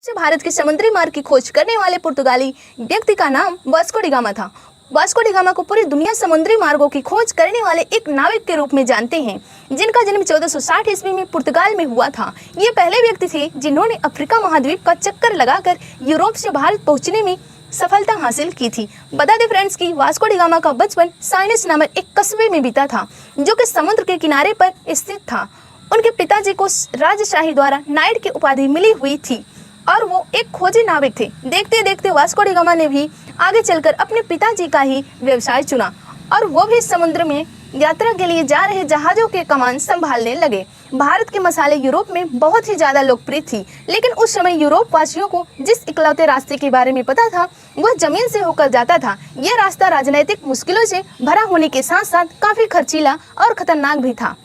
भारत के समुद्री मार्ग की खोज करने वाले पुर्तगाली व्यक्ति का नाम वास्को डी गामा था। वास्को डी गामा को पूरी दुनिया समुद्री मार्गों की खोज करने वाले एक नाविक के रूप में जानते हैं, जिनका जन्म 1460 ईस्वी में पुर्तगाल में हुआ था। ये पहले व्यक्ति थे जिन्होंने अफ्रीका महाद्वीप का चक्कर लगाकर यूरोप से भारत पहुंचने में सफलता हासिल की थी। बता दें फ्रेंड्स कि वास्को डी गामा का बचपन साइनस नामक एक कस्बे में बीता था, जो कि समुद्र के किनारे पर स्थित था। उनके पिताजी को राजशाही द्वारा नाइट की उपाधि मिली हुई थी और वो एक खोजी नाविक थे। देखते देखते वास्को डी गामा ने भी आगे चलकर अपने पिताजी का ही व्यवसाय चुना और वो भी समुद्र में यात्रा के लिए जा रहे जहाज़ों के कमान संभालने लगे। भारत के मसाले यूरोप में बहुत ही ज़्यादा लोकप्रिय थी, लेकिन उस समय यूरोप वासियों को जिस इकलौते रास्ते के बारे में पता था वह जमीन से होकर जाता था। यह रास्ता राजनीतिक मुश्किलों से भरा होने के साथ साथ काफ़ी खर्चीला और खतरनाक भी था।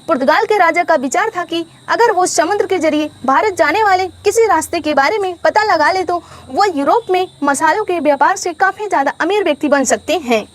पुर्तगाल के राजा का विचार था कि अगर वो समुद्र के जरिए भारत जाने वाले किसी रास्ते के बारे में पता लगा ले तो वो यूरोप में मसालों के व्यापार से काफ़ी ज़्यादा अमीर व्यक्ति बन सकते हैं।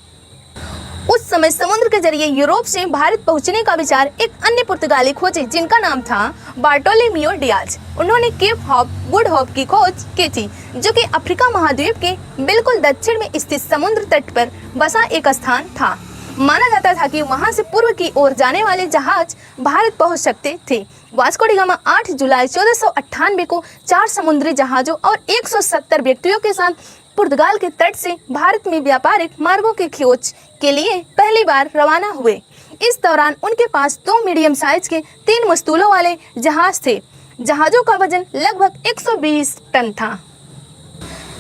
उस समय समुद्र के जरिए यूरोप से भारत पहुंचने का विचार एक अन्य पुर्तगाली खोजी जिनका नाम था बार्टोलोमियो डियाज। उन्होंने केप हॉप गुड होप की खोज की थी, जो कि अफ्रीका महाद्वीप के बिल्कुल दक्षिण में स्थित समुद्र तट पर बसा एक स्थान था। माना जाता था कि वहां से पूर्व की ओर जाने वाले जहाज भारत पहुंच सकते थे। वास्को डी गामा 8 जुलाई 1498 को 4 समुद्री जहाजों और 170 व्यक्तियों के साथ पुर्तगाल के तट से भारत में व्यापारिक मार्गों की खोज के लिए पहली बार रवाना हुए। इस दौरान उनके पास 2 मीडियम साइज के 3 मस्तूलों वाले जहाज थे। जहाजों का वजन लगभग 120 टन था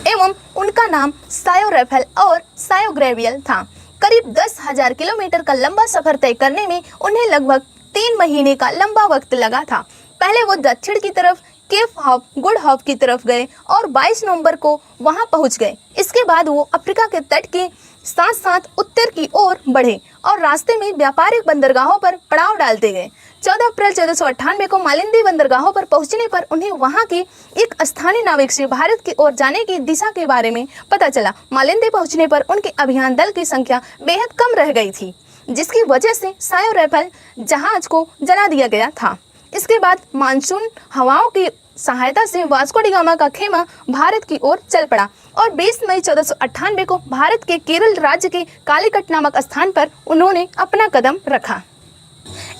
एवं उनका नाम सायो राफेल और सायो ग्रेवियल था। करीब 10,000 किलोमीटर का लंबा सफर तय करने में उन्हें लगभग 3 महीने का लंबा वक्त लगा था। पहले वो दक्षिण की तरफ केप हॉप गुड होप की तरफ गए और 22 नवंबर को वहां पहुंच गए। इसके बाद वो अफ्रीका के तट के साथ साथ उत्तर की ओर बढ़े और रास्ते में व्यापारिक बंदरगाहों पर पड़ाव डालते गए। 14 अप्रैल 1498 को मालिंदी बंदरगाहों पर पहुंचने पर उन्हें वहां के एक स्थानीय नाविक से भारत की ओर जाने की दिशा के बारे में पता चला। मालिंदी पहुंचने पर उनके अभियान दल की संख्या बेहद कम रह गई थी, जिसकी वजह से सायो राफेल जहाज को जला दिया गया था। इसके बाद मानसून हवाओं की सहायता से वास्को डी गामा का खेमा भारत की ओर चल पड़ा और 20 मई 1498 को भारत के केरल राज्य के कालीकट नामक स्थान पर उन्होंने अपना कदम रखा।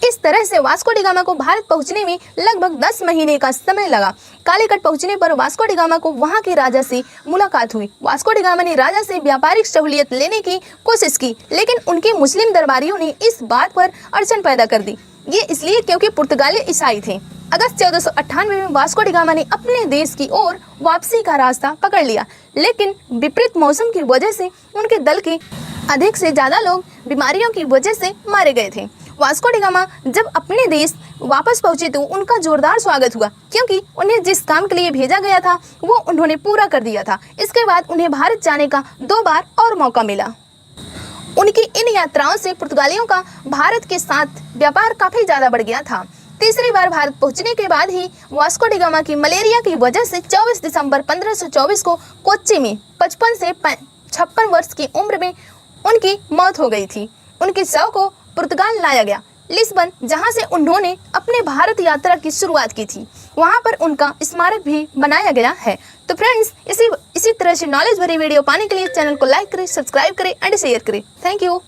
इस तरह से वास्को डी गामा को भारत पहुंचने में लगभग 10 महीने का समय लगा। कालीकट पहुंचने पर वास्को डी गामा को वहां के राजा से मुलाकात हुई। वास्को डी गामा ने राजा से व्यापारिक सहूलियत लेने की कोशिश की, लेकिन उनके मुस्लिम दरबारियों ने इस बात पर अड़चन पैदा कर दी। ये इसलिए क्योंकि पुर्तगाली ईसाई थे। अगस्त 1498 में वास्को डी गामा ने अपने देश की ओर वापसी का रास्ता पकड़ लिया, लेकिन विपरीत मौसम की वजह से उनके दल के अधिक से ज्यादा लोग बीमारियों की वजह से मारे गए थे। वास्को डी गामा जब अपने देश वापस पहुंचे तो उनका जोरदार स्वागत हुआ, क्योंकि उन्हें जिस काम के लिए भेजा गया था वो उन्होंने पूरा कर दिया था। इसके बाद उन्हें भारत जाने का 2 बार और मौका मिला। उनकी इन यात्राओं से पुर्तगालियों का भारत के साथ व्यापार काफी ज्यादा बढ़ गया था। तीसरी बार भारत पहुंचने के बाद ही वास्को डी गामा की मलेरिया की वजह से 24 दिसंबर 1524 को कोच्चि में 55 से 56 वर्ष की उम्र में उनकी मौत हो गई थी। उनके शव को पुर्तगाल लाया गया, लिस्बन, जहां से उन्होंने अपने भारत यात्रा की शुरुआत की थी। वहां पर उनका स्मारक भी बनाया गया है। तो फ्रेंड्स, इसी तरह से नॉलेज भरी वीडियो पाने के लिए चैनल को लाइक करें, सब्सक्राइब करें एंड शेयर करें। Thank you.